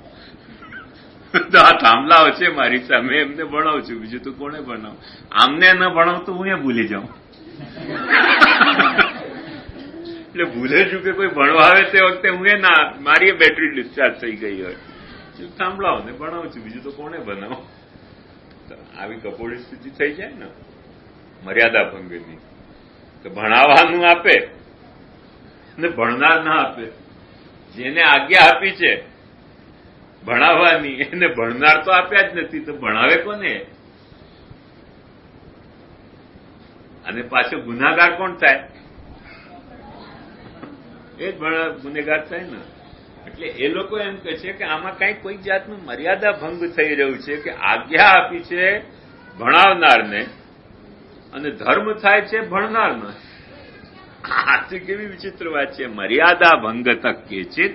તો આ થાંભલાઓ છે મારી સામે, એમને ભણાવું છું, બીજું તો કોને ભણાવ? આમને ન ભણાવ તો હું એ ભૂલી જાઉં. એટલે ભૂલે છું કે કોઈ ભણવા આવે તે વખતે હું એ ના, મારી બેટરી ડિસ્ચાર્જ થઈ ગઈ હોય, સાંભળાવો ને ભણાવું છું, બીજું તો કોને ભણાવો? આવી કપોળી સ્થિતિ થઈ જાય ને મર્યાદા ભંગની. તો ભણાવવાનું આપે ને ભણનાર ના આપે. જેને આજ્ઞા આપી છે ભણાવવાની એને ભણનાર તો આપ્યા જ નથી, તો ભણાવે કોને? અને પાછો ગુનાગાર કોણ થાય? એ જ ગુનેગાર થાય ને. એટલે એ લોકો એમ કહે છે કે આમાં કઈ કોઈક જાતનું મર્યાદા ભંગ થઈ રહ્યું છે કે આજ્ઞા આપી છે ભણાવનારને અને ધર્મ થાય છે ભણનારનો. આ તો કેવી વિચિત્ર વાત છે. મર્યાદા ભંગ તક કેચિત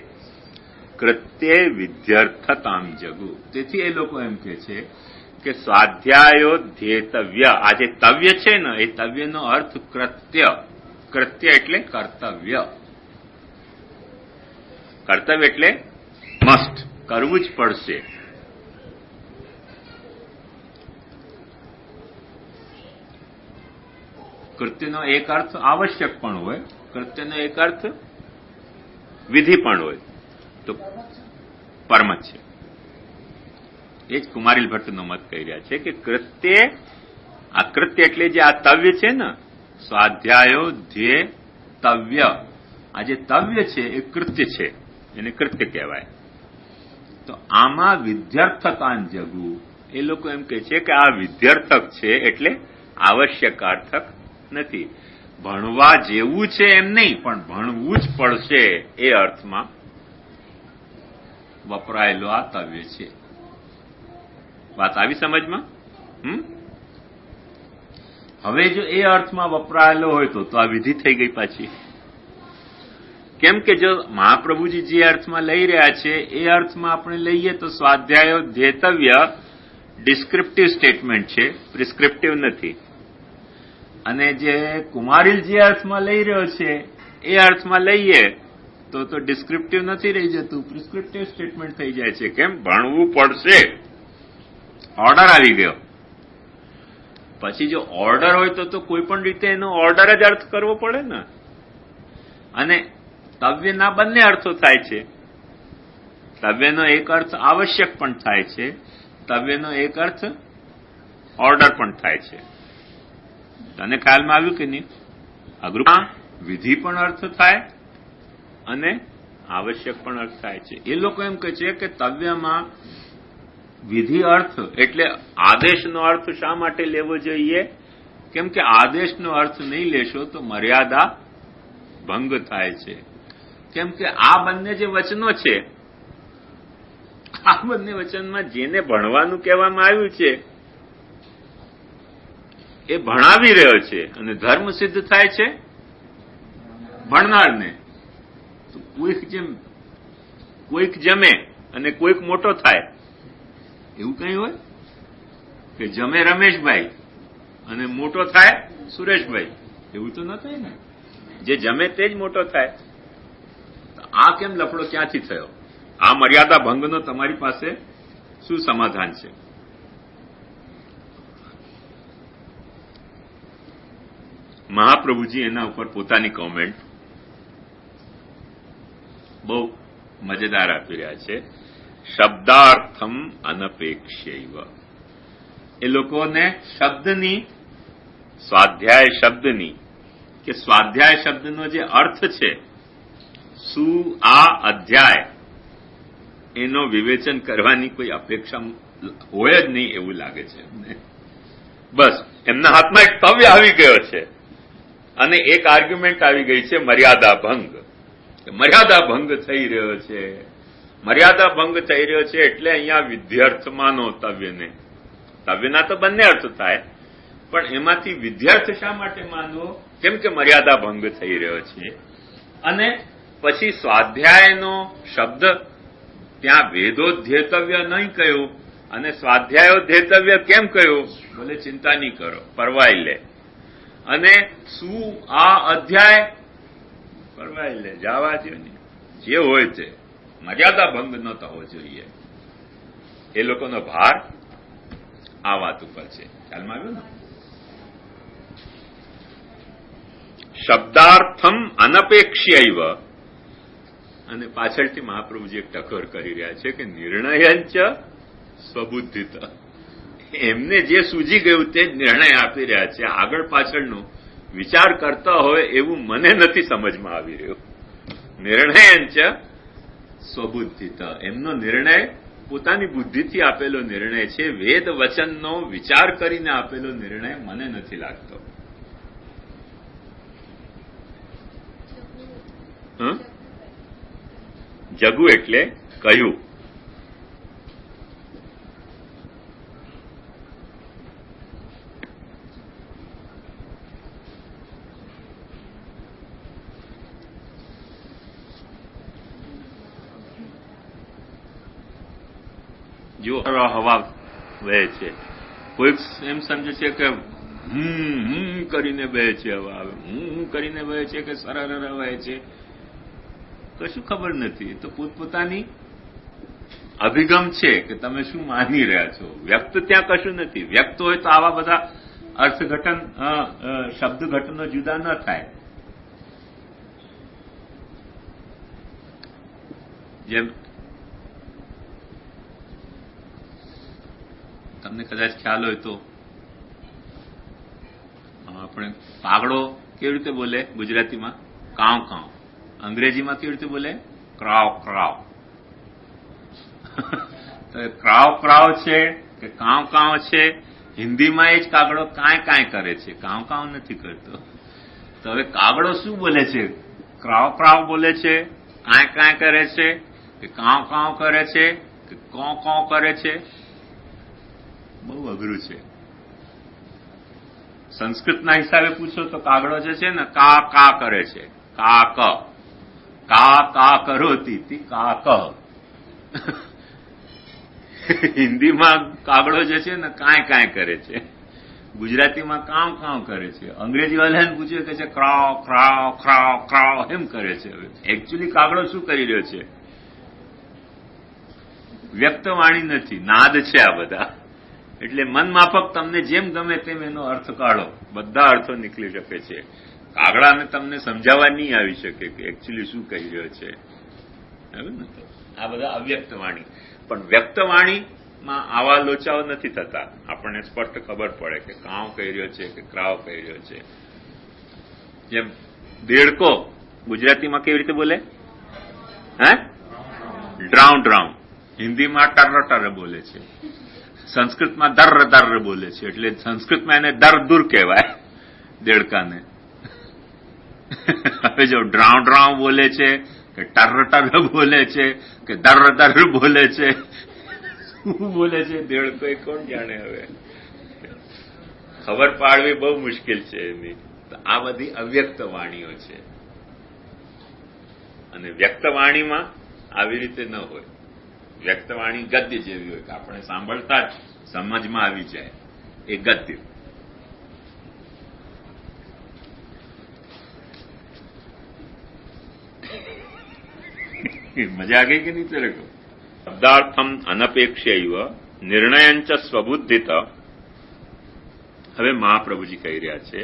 કૃત્યે વિદ્યર્થતામ જગુ. તેથી એ લોકો એમ કહે છે કે સ્વાધ્યાયો ધ્યેતવ્ય, આ જે તવ્ય છે ને એ તવ્યનો અર્થ કૃત્ય. કૃત્ય એટલે કર્તવ્ય. કર્તવ્ય એટલે મસ્ટ, કરવું જ પડશે. કૃત્યનો એક અર્થ આવશ્યક પણ હોય, કૃત્યનો એક અર્થ વિધિ પણ હોય, તો પરમ છે. એ જ કુમારીલ ભટ્ટનો મત કહી રહ્યા છે કે કૃત્ય, આ કૃત્ય એટલે જે આ તવ્ય છે ને, સ્વાધ્યાયો ધ્યેય તવ્ય, આ જે તવ્ય છે એ કૃત્ય છે, એને કૃત્ય કહેવાય. તો આમાં વિદ્યાર્થતાન જગુ, એ લોકો એમ કહે છે કે આ વિદ્યાર્થક છે એટલે આવશ્યકાર્થક નથી. ભણવા જેવું છે એમ નહીં, પણ ભણવું જ પડશે એ અર્થમાં વપરાયેલો આ તવ્ય છે. વાત આવી સમજમાં? હવે જો એ અર્થમાં વપરાયેલો હોય તો આ વિધિ થઈ ગઈ પાછી. કેમ કે જો મહાપ્રભુજી જે અર્થમાં લઈ રહ્યા છે એ અર્થમાં આપણે લઈએ તો સ્વાધ્યાયો ધ્યેતવ્ય ડિસ્ક્રિપ્ટિવ સ્ટેટમેન્ટ છે, પ્રિસ્ક્રિપ્ટિવ નથી. અને જે કુમારીલ જે અર્થમાં લઈ રહ્યો છે એ અર્થમાં લઈએ તો ડિસ્ક્રિપ્ટિવ નથી રહી જતું, પ્રિસ્ક્રિપ્ટિવ સ્ટેટમેન્ટ થઈ જાય છે. કેમ? ભણવું પડશે, ઓર્ડર આવી ગયો. પછી જો ઓર્ડર હોય તો કોઈ પણ રીતે એનો ઓર્ડર જ અર્થ કરવો પડે ને. અને તવ્યના બંને અર્થો થાય છે. તવ્યનો એક અર્થ આવશ્યક પણ થાય છે, તવ્યનો એક અર્થ ઓર્ડર પણ થાય છે. તને ખ્યાલમાં આવ્યું કે નહીં? અગ્રુપા વિધિ પણ અર્થ થાય અને આવશ્યક પણ અર્થ થાય છે. એ લોકો એમ કહે છે કે તવ્યમાં વિધિ અર્થ એટલે આદેશનો અર્થ શા માટે લેવો જોઈએ? કેમ કે આદેશનો અર્થ નહીં લેશો તો મર્યાદા ભંગ થાય છે. કેમ કે આ બંને જે વચનો છે, આ બંને વચનમાં જેને ભણવાનું કહેવામાં આવ્યું છે એ ભણાવી રહ્યો છે અને ધર્મ સિદ્ધ થાય છે ભણનારને. તો કોઈક જમે અને કોઈક મોટો થાય એવું કઈ હોય કે જમે રમેશભાઈ અને મોટો થાય સુરેશભાઈ? એવું તો ન થાય ને. જે જમે તે જ મોટો થાય. આ કેમ લફડો ક્યાંથી થયો? આ મર્યાદા ભંગનો તમારી પાસે શું સમાધાન છે? મહાપ્રભુજી એના ઉપર પોતાની કોમેન્ટ બહુ મજેદાર આપી રહ્યા છે. શબ્દાર્થમ અનપેક્ષૈવ. એ લોકોને શબ્દની, સ્વાધ્યાય શબ્દની કે સ્વાધ્યાય શબ્દનો જે અર્થ છે, શું આ અધ્યાય, એનો વિવેચન કરવાની કોઈ અપેક્ષા હોય જ નહીં એવું લાગે છે. બસ એમના હાથમાં એક તવ્ય આવી ગયો છે અને એક આર્ગ્યુમેન્ટ આવી ગઈ છે મર્યાદા ભંગ. મર્યાદા ભંગ થઈ રહ્યો છે. મર્યાદા ભંગ થઈ રહ્યો છે એટલે અહીંયા વિધ્યર્થ માનો તવ્યને. તવ્યના તો બંને અર્થ થાય, પણ એમાંથી વિધ્યર્થ શા માટે માનવો? કેમ કે મર્યાદા ભંગ થઈ રહ્યો છે. અને પછી સ્વાધ્યાયનો શબ્દ ત્યાં વેદોધ્યેતવ્ય નહીં કહ્યું અને સ્વાધ્યાયોધ્યેતવ્ય કેમ કહ્યું? બોલે ચિંતા નહીં કરો, પરવાઈ લે. અને શું આ અધ્યાય? પરવાઈ લે, જવા દો ને, જે હોય તે. મર્યાદા ભંગ ન થવો જોઈએ. એ લોકોનો ભાર આ વાત ઉપર છે. ખ્યાલમાં આવ્યું ને? શબ્દાર્થમ અનપેક્ષ્યૈવ. અને પાછળથી મહાપ્રભુજી એક ટકોર કરી રહ્યા છે કે નિર્ણયંચ સ્વબુદ્ધિત. એમને જે સૂજી ગયું તે જ નિર્ણય આપી રહ્યા છે. આગળ પાછળનું વિચાર કરતા હોય એવું મને નથી સમજમાં આવી રહ્યું. નિર્ણયંચ સ્વબુદ્ધિત. એમનો નિર્ણય પોતાની બુદ્ધિથી આપેલો નિર્ણય છે. વેદ વચનનો વિચાર કરીને આપેલો નિર્ણય મને નથી લાગતો. જગુ એટલે કહ્યું. જો હવા વહે છે, કોઈક એમ સમજે છે કે કરીને વહે છે હવા, કરીને વહે છે કે સરળ વહે છે, કશું ખબર નથી. તો પોતપોતાની અભિગમ છે કે તમે શું માની રહ્યા છો. વ્યક્ત ત્યાં કશું નથી. વ્યક્ત હોય તો આવા બધા અર્થઘટન શબ્દઘટનો જુદા ન થાય. જેમ તમને કદાચ ખ્યાલ હોય તો આપણે કાગડો કેવી રીતે બોલે ગુજરાતીમાં? કાવ કાવ. અંગ્રેજીમાં કેવી રીતે બોલે? ક્રાવ ક્રાવ. તો ક્રાવ ક્રાવ છે કે કાવ કાવ છે? હિન્દીમાં એ જ કાગડો કાંઈ કાંઈ કરે છે, કાવ કાવ નથી કરતો. તો હવે કાગડો શું બોલે છે? ક્રાવ ક્રાવ બોલે છે, કાંઈ કાંઈ કરે છે, કે કાવ કાવ કરે છે, કે કોં કોં કરે છે? બહુ અઘરું છે. સંસ્કૃતના હિસાબે પૂછો તો કાગડો જે છે ને કા કા કરે છે, કા ક. કા કા કરોતી કા ક. હિન્દીમાં કાગડો જે છે ને કાંઈ કાંઈ કરે છે. ગુજરાતીમાં કામ કામ કરે છે. અંગ્રેજી વાળાને પૂછ્યું કે છે ક્રાવ ક્રાવ ક્રાવ ક્રાવ એમ કરે છે. હવે એકચ્યુઅલી કાગડો શું કરી રહ્યો છે? વ્યક્તવાણી નથી, નાદ છે આ બધા. એટલે મન માફક તમને જેમ ગમે તેમ એનો અર્થ કાઢો, બધા અર્થો નીકળી શકે છે. કાગડાને તમને સમજાવવા નહીં આવી શકે કે એકચ્યુઅલી શું કહી રહ્યો છે. આ બધા અવ્યક્તવાણી. પણ વ્યક્તવાણીમાં આવા લોચાઓ નથી થતા. આપણને સ્પષ્ટ ખબર પડે કે કાવ કહી રહ્યો છે કે ક્રાવ કહી રહ્યો છે. જેમ દેડકો ગુજરાતીમાં કેવી રીતે બોલે? હે? ડ્રાઉં ડ્રાઉં. હિન્દીમાં ટર ટર બોલે છે. સંસ્કૃતમાં દર દર બોલે છે. એટલે સંસ્કૃતમાં એને દર દૂર કહેવાય દેડકાને. હવે જો ડ્રાઉં ડ્રાઉં બોલે છે કે ટર ટર બોલે છે કે દર દર બોલે છે, શું બોલે છે દેડકો એ કોણ જાણે. હવે ખબર પાડવી બહુ મુશ્કેલ છે એની. આ બધી અવ્યક્ત વાણીઓ છે. અને વ્યક્તવાણીમાં આવી રીતે ન હોય. વ્યક્તવાણી ગદ્ય જેવી હોય કે આપણે સાંભળતા જ સમજમાં આવી જાય, એ ગદ્ય. મજા આ ગઈ કે નહીં તેરે કો? શબ્દાર્થમ અનપેક્ષૈવ નિર્ણયંચ સ્વબુદ્ધિત. હવે મહાપ્રભુજી કહી રહ્યા છે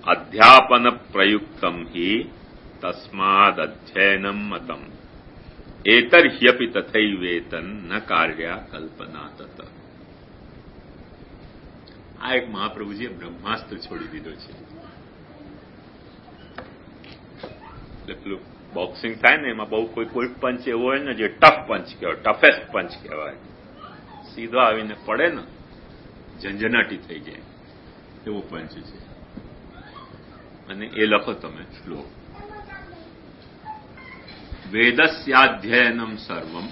અધ્યાપન પ્રયુક્તમ હિ તસ્માદ અધ્યયનમ મતમ એતર્હ્યપી તથૈવેતન ન કાર્યા કલ્પના તત. આ એક મહાપ્રભુજીએ બ્રહ્માસ્ત્ર છોડી દીધો છે. એટલે બોક્સિંગ થાય ને એમાં બહુ કોઈ પંચ એવો હોય ને જે ટફ પંચ કહેવાય, ટફેસ્ટ પંચ કહેવાય. સીધો આવીને પડે ને, ઝંઝનાટી થઈ જાય એવો પંચ છે. અને એ લખો તમે શ્લોક. વેદસ્યાધ્યયનમ સર્વમ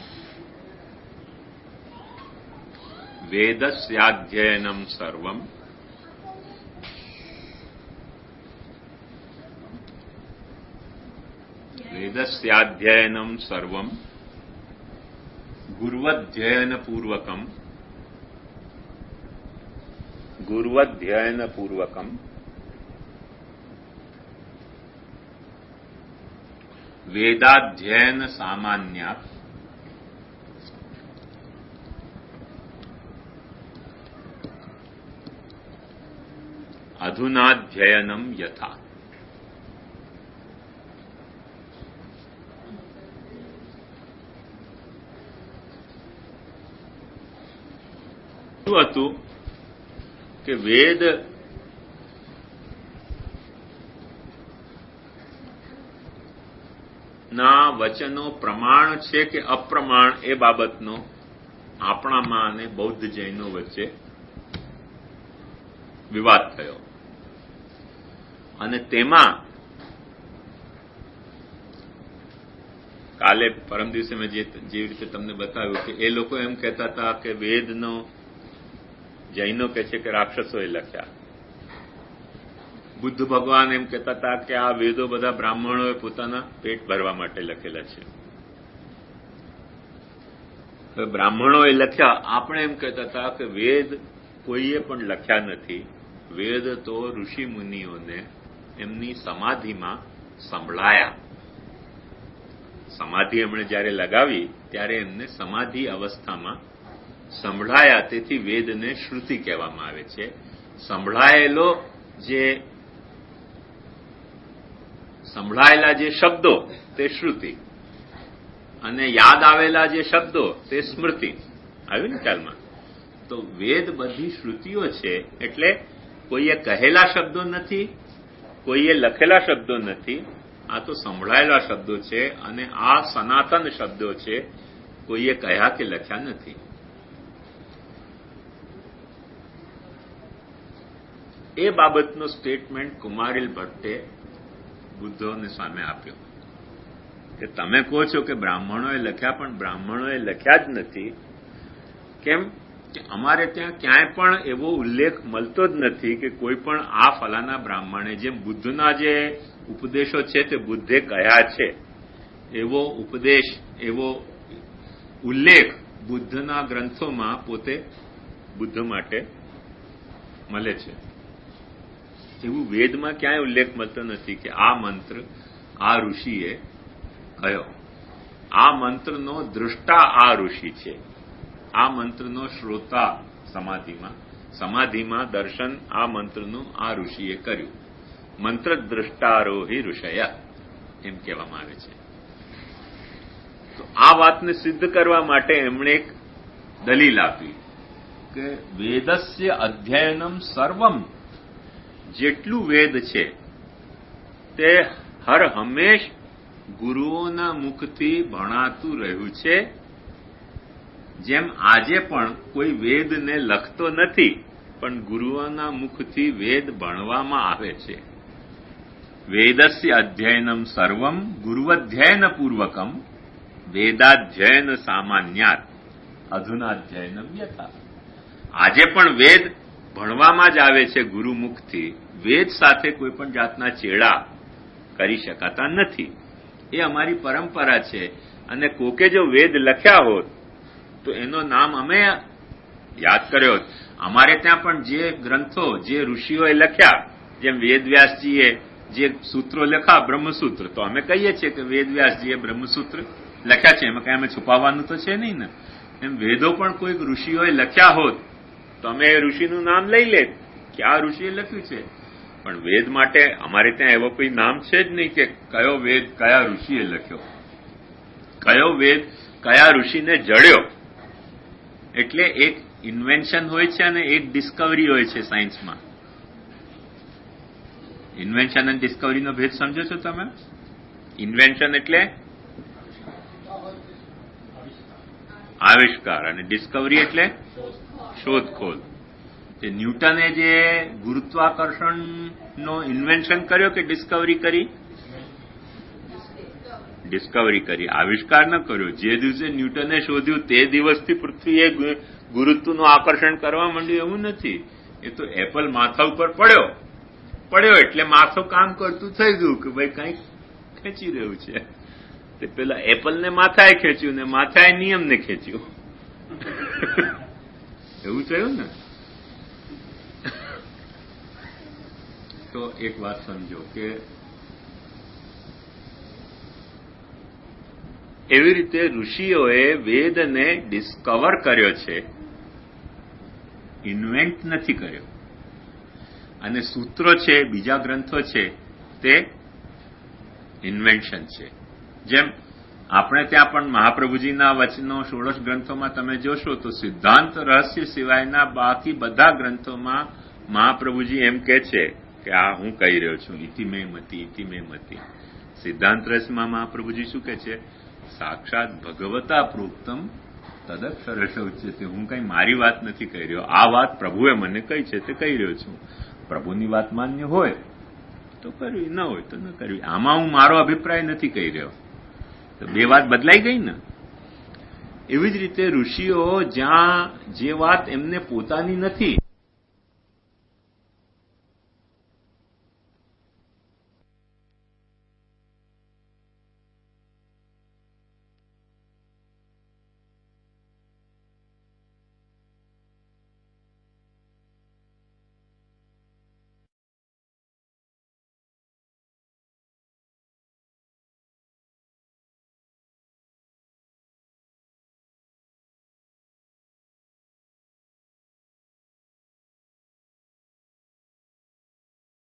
વેદસ્યાધ્યયનમ સર્વમ વેદસ્યાધ્યયનમ સર્વમ ગુર્વધ્યયનપૂર્વકમ વેદાધ્યયન સામાન્યાત અધુનાધ્યયનમ યથા. શું હતું કે વેદ ના વચનો પ્રમાણ છે કે અપ્રમાણ એ બાબતનો આપણામાં અને બૌદ્ધ જૈનો વચ્ચે વિવાદ થયો. અને તેમાં કાલે પરમ દિવસે મેં જેવી રીતે તમને બતાવ્યું કે એ લોકો એમ કહેતા હતા કે વેદનો જૈનો કહે છે કે રાક્ષસોએ લખ્યા. બુદ્ધ ભગવાન એમ કહેતા હતા કે આ વેદો બધા બ્રાહ્મણોએ પોતાના પેટ ભરવા માટે લખેલા છે. બ્રાહ્મણોએ લખ્યા. આપણે એમ કહેતા હતા કે વેદ કોઈએ પણ લખ્યા નથી. વેદ તો ઋષિ મુનિઓને એમની સમાધિમાં સંભળાયા. સમાધિ એમણે જયારે લગાવી ત્યારે એમને સમાધિ અવસ્થામાં સંભળાયા. તેથી વેદને શ્રુતિ કહેવામાં આવે છે. સંભળાયેલા જે શબ્દો તે શ્રુતિ અને યાદ આવેલા જે શબ્દો તે સ્મૃતિ. આવ્યું ને ખ્યાલમાં? તો વેદ બધી શ્રુતિઓ છે. એટલે કોઈએ કહેલા શબ્દો નથી, કોઈએ લખેલા શબ્દો નથી. આ તો સંભળાયેલા શબ્દો છે અને આ સનાતન શબ્દો છે. કોઈએ કહ્યા કે લખ્યા નથી. એ બાબતનો સ્ટેટમેન્ટ કુમારિલ ભટ્ટે બુદ્ધોને સામે આપ્યો કે તમે કહો છો કે બ્રાહ્મણોએ લખ્યા, પણ બ્રાહ્મણોએ લખ્યા જ નથી. કેમ કે અમારે ત્યાં ક્યાંય પણ એવો ઉલ્લેખ મળતો જ નથી કે કોઈ પણ આ ફલાના બ્રાહ્મણે, જેમ બુદ્ધના જે ઉપદેશો છે તે બુદ્ધે કહ્યા છે એવો ઉપદેશ, એવો ઉલ્લેખ બુદ્ધના ગ્રંથોમાં પોતે બુદ્ધ માટે મળે છે. એવું વેદમાં ક્યાંય ઉલ્લેખ મળતો નથી કે આ મંત્ર આ ઋષિએ કહ્યો. આ મંત્રનો દ્રષ્ટા આ ઋષિ છે. આ મંત્રનો શ્રોતા સમાધિમાં દર્શન આ મંત્રનું આ ઋષિએ કર્યું. મંત્ર દ્રષ્ટારોહી ઋષયા એમ કહેવામાં આવે છે. તો આ વાતને સિદ્ધ કરવા માટે એમણે એક દલીલ આપી કે વેદસ્ય અધ્યયનમ સર્વમ, જેટલું વેદ છે તે હર હંમેશ ગુરુઓના મુખથી ભણાતું રહ્યું છે. જેમ આજે પણ કોઈ વેદને લખતો નથી, પણ ગુરુઓના મુખથી વેદ ભણવામાં આવે છે. વેદસ્ય અધ્યયનમ સર્વમ ગુરુવધ્યયનપૂર્વકમ વેદાધ્યયન સામાન્યાત અધુનાધ્યયનમ યથા. આજે પણ વેદ ભણવામાં જ આવે છે ગુરુમુખથી. વેદ સાથે કોઈ પણ જાતના ચેડા કરી શકાતા નથી. એ અમારી પરંપરા છે. અને કોકે જો વેદ લખ્યા હોત તો એનો નામ અમે યાદ કર્યો. અમારે ત્યાં પણ જે ગ્રંથો જે ઋષિઓએ લખ્યા, જેમ વેદવ્યાસજીએ જે સૂત્રો લખ્યા બ્રહ્મસૂત્ર, તો અમે કહીએ છીએ કે વેદવ્યાસજીએ બ્રહ્મસૂત્ર લખ્યા છે. એમાં કઈ અમે છુપાવવાનું તો છે નહીં ને. એમ વેદો પણ કોઈક ઋષિઓએ લખ્યા હોત તો અમે એ ઋષિનું નામ લઈ લે કે આ ઋષિએ લખ્યું છે. પણ વેદ માટે અમારે ત્યાં એવો કોઈ નામ છે જ નહીં કે કયો વેદ કયા ઋષિએ લખ્યો, કયો વેદ કયા ઋષિને જડ્યો. એટલે એક ઇન્વેન્શન હોય છે અને એક ડિસ્કવરી હોય છે સાયન્સમાં. ઇન્વેન્શન અને ડિસ્કવરીનો ભેદ સમજો છો તમે? ઇન્વેન્શન એટલે આવિષ્કાર અને ડિસ્કવરી એટલે શોધખોળ. તે ન્યૂટને જે ગુરુત્વાકર્ષણનો ઇન્વેન્શન કર્યો કે ડિસ્કવરી કરી? ડિસ્કવરી કરી, આવિષ્કાર ન કર્યો. જે દિવસે ન્યૂટને શોધ્યું તે દિવસથી પૃથ્વીએ ગુરુત્વનું આકર્ષણ કરવા માંડ્યું એવું નથી. એ તો એપલ માથા ઉપર પડ્યો એટલે માથું કામ કરતું થઈ ગયું કે ભાઈ કંઈક ખેંચી રહ્યું છે. તે પેલા એપલને માથાએ ખેંચ્યું ને માથાએ નિયમને ખેંચ્યું. એવું થયું ને. તો એક વાત સમજો કે એવી રીતે ઋષિઓએ વેદને ડિસ્કવર કર્યો છે, ઇન્વેન્ટ નથી કર્યો. અને સૂત્રો છે, બીજા ગ્રંથો છે, તે ઇન્વેન્શન છે. જેમ આપણે ત્યાં પણ મહાપ્રભુજીના વચનો 16 ગ્રંથોમાં તમે જોશો તો સિદ્ધાંત રહસ્ય સિવાયના બાકી બધા ગ્રંથોમાં મહાપ્રભુજી એમ કે છે કે આ હું કહી રહ્યો છું, ઇતિ મે મતિ. સિદ્ધાંત રહસ્યમાં મહાપ્રભુજી શું કે છે? સાક્ષાત ભગવતા પ્રોક્તમ તદક્ષરશ ઉચ્યતે. હું કઈ મારી વાત નથી કહી રહ્યો, આ વાત પ્રભુએ મને કહી છે તે કહી રહ્યો છું. પ્રભુની વાત માન્ય હોય તો કરવી, ન હોય તો ન કરવી. આમાં હું મારો અભિપ્રાય નથી કહી રહ્યો. તો બે વાત બદલાઈ ગઈ ને. એવી જ રીતે ઋષિઓ જ્યાં જે વાત એમને પોતાની નથી